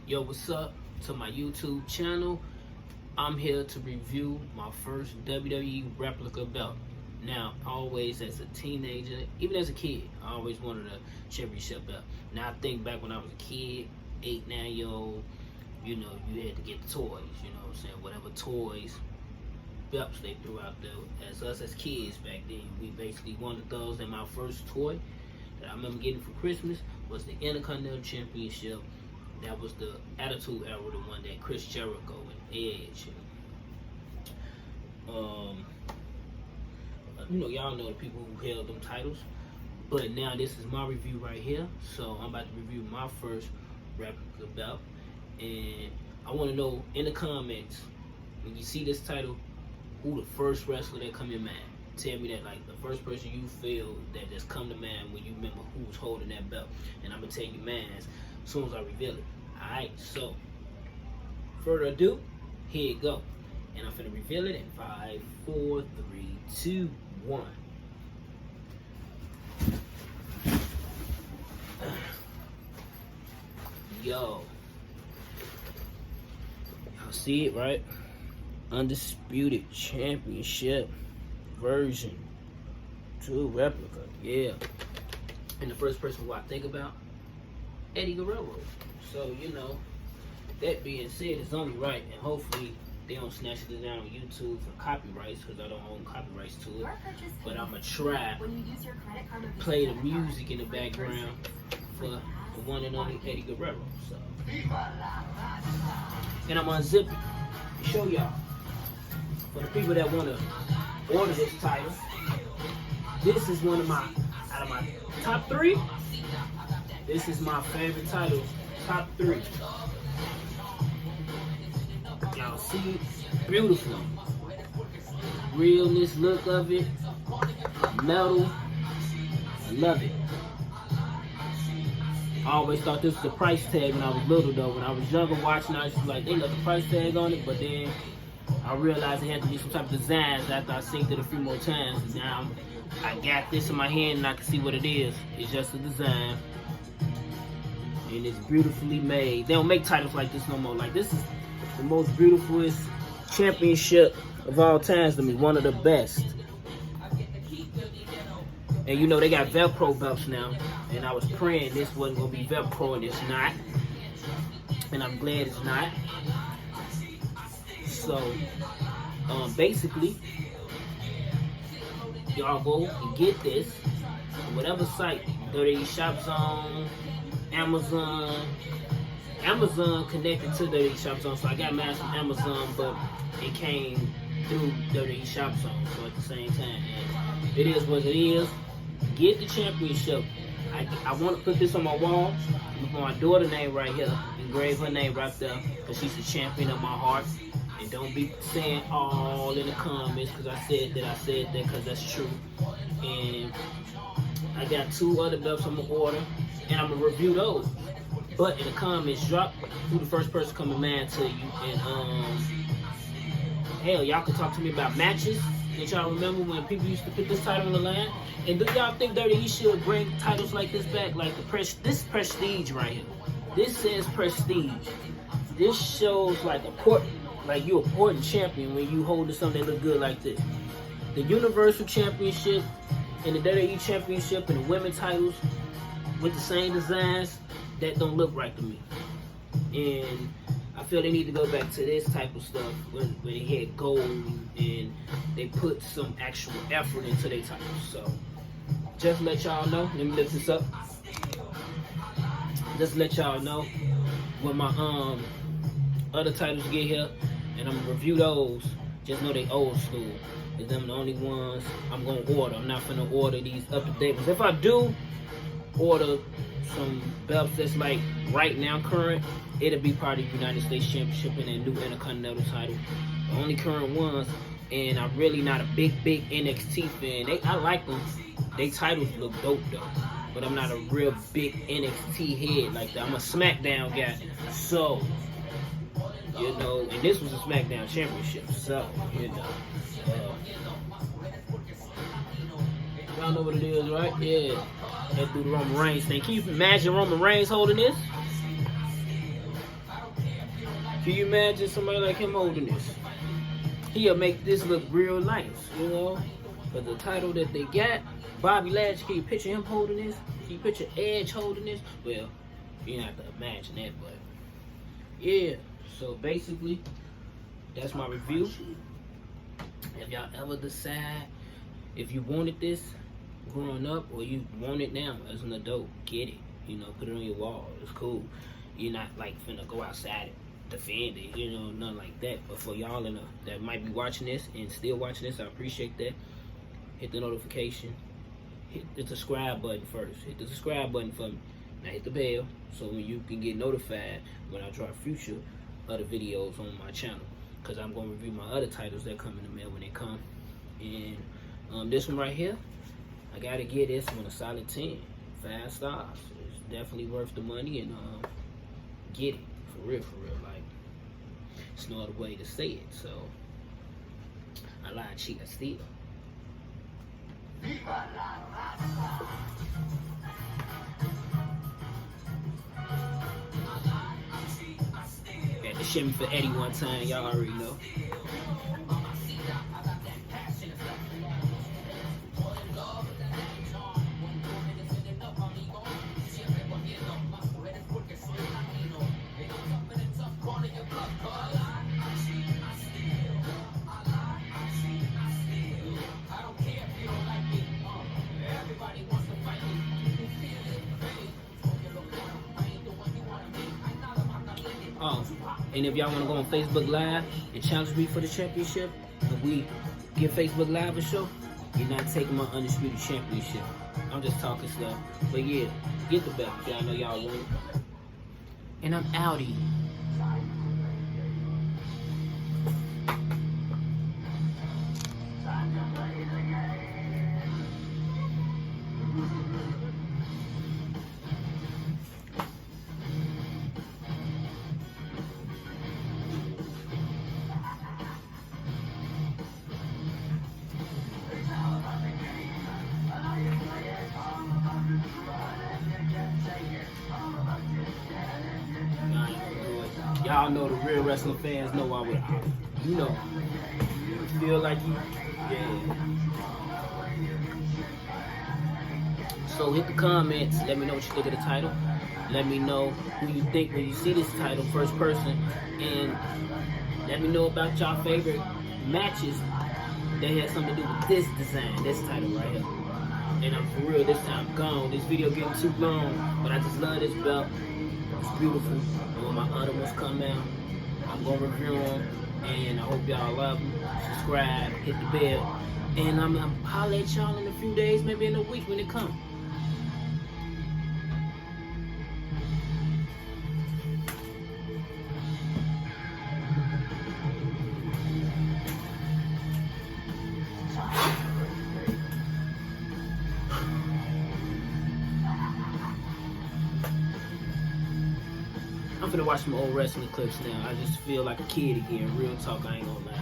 Yo, what's up to my YouTube channel? I'm here to review my first WWE Replica belt. Now, always as a teenager, even as a kid, I always wanted a championship belt. Now, I think back when I was a kid, 8, 9-year-old, you know, you had to get the toys, you know what I'm saying? Whatever toys, belts they threw out there. As us as kids back then, we basically wanted those. And my first toy that I remember getting for Christmas was the Intercontinental Championship. That was the Attitude Era, the one that Chris Jericho and Edge. You know, y'all know the people who held them titles. But now this is my review right here. So I'm about to review my first Replica belt. And I want to know in the comments, when you see this title, who the first wrestler that come in mind. Tell me that, like, the first person you feel that just come to mind when you remember who's holding that belt. And I'm going to tell you mine as soon as I reveal it. Alright, so further ado, here it go. And I'm finna reveal it in 5, 4, 3, 2, 1. Yo. Y'all see it, right? Undisputed Championship version 2 Replica. Yeah. And the first person who I think about, Eddie Guerrero. So, you know, that being said, it's only right, and hopefully they don't snatch it down on YouTube for copyrights, because I don't own copyrights to it. But I'm going to try play the music in the background for the one and only Eddie Guerrero. So, and I'm unzip it to show y'all. For the people that want to order this title, this is one of my, out of my top 3, this is my favorite title, top 3. Y'all see it? Beautiful. Realness, look of it. Metal. I love it. I always thought this was a price tag when I was little though. When I was younger watching, I was just like, they got the price tag on it, but then I realized it had to be some type of designs after I synced it a few more times. And now I got this in my hand and I can see what it is. It's just a design. And it's beautifully made. They don't make titles like this no more. Like, this is the most beautifulest championship of all times to me. One of the best. And you know, they got Velcro belts now. And I was praying this wasn't going to be Velcro, and it's not. And I'm glad it's not. So, basically, y'all go and get this on whatever site. WWE Shop Zone, Amazon connected to WWE Shop Zone, so I got mine from Amazon, but it came through WWE Shop Zone, so at the same time, and it is what it is. Get the championship. I want to put this on my wall with my daughter's name right here, engrave her name right there, because she's the champion of my heart. And don't be saying all in the comments because I said that, because that's true. And I got 2 other belts I'm going to order, and I'm going to review those. But in the comments, drop who the first person come to mind to you. And hell, y'all can talk to me about matches that y'all remember when people used to put this title on the line. And do y'all think WWE should bring titles like this back? Like this Prestige right here. This says Prestige. This shows like you're a important champion when you hold something that look good like this. The Universal Championship and the WWE Championship and the women's titles with the same designs, that don't look right to me. And I feel they need to go back to this type of stuff where they had gold and they put some actual effort into their titles. So just to let y'all know, let me lift this up. Just to let y'all know when my other titles get here, and I'm gonna review those. Just know they old school. Cause them the only ones I'm gonna order. I'm not gonna order these up to date ones. If I do order some belts that's like right now current, it'll be part of the United States Championship and a new Intercontinental title. The only current ones. And I'm really not a big NXT fan. I like them. They titles look dope though. But I'm not a real big NXT head like that. I'm a SmackDown guy. So, you know, and this was a SmackDown Championship. So, you know. Y'all know what it is, right? Yeah. Let's do the Roman Reigns thing. Can you imagine Roman Reigns holding this? Can you imagine somebody like him holding this? He'll make this look real nice, you know? But the title that they got, Bobby Lashley, can you picture him holding this? Can you picture Edge holding this? Well, you don't have to imagine that, but yeah. So basically, that's my review. If y'all ever decide if you wanted this growing up or you want it now as an adult, get it. You know, put it on your wall. It's cool. You're not like finna go outside and defend it, you know, nothing like that. But for y'all that might be watching this and still watching this, I appreciate that. Hit the notification. Hit the subscribe button first. Hit the subscribe button for me. Now hit the bell so when you can get notified when I drop future other videos on my channel. Because I'm going to review my other titles that come in the mail when they come. And this one right here, I got to give this one a solid 10. 5 stars. It's definitely worth the money and get it. For real, like, it's no other way to say it. So, I lied, cheat, I steal. Had to shimmy for Eddie one time, y'all already know. And if y'all want to go on Facebook Live and challenge me for the championship, if we get Facebook Live a show, you're not taking my Undisputed Championship. I'm just talking stuff. But yeah, get the belt. Y'all know y'all want it. And I'm outie. Y'all know the real wrestling fans know I would, you know, feel like you, yeah. So hit the comments, let me know what you think of the title. Let me know who you think when you see this title, first person, and let me know about y'all favorite matches that had something to do with this design, this title right here. And I'm for real, this time gone. This video getting too long, but I just love this belt. It's beautiful. And when my other ones come out, I'm gonna review them. And I hope y'all love them. Subscribe, hit the bell. And I'm gonna holler at y'all in a few days, maybe in a week when it comes. I'm finna watch some old wrestling clips now. I just feel like a kid again. Real talk, I ain't gonna lie.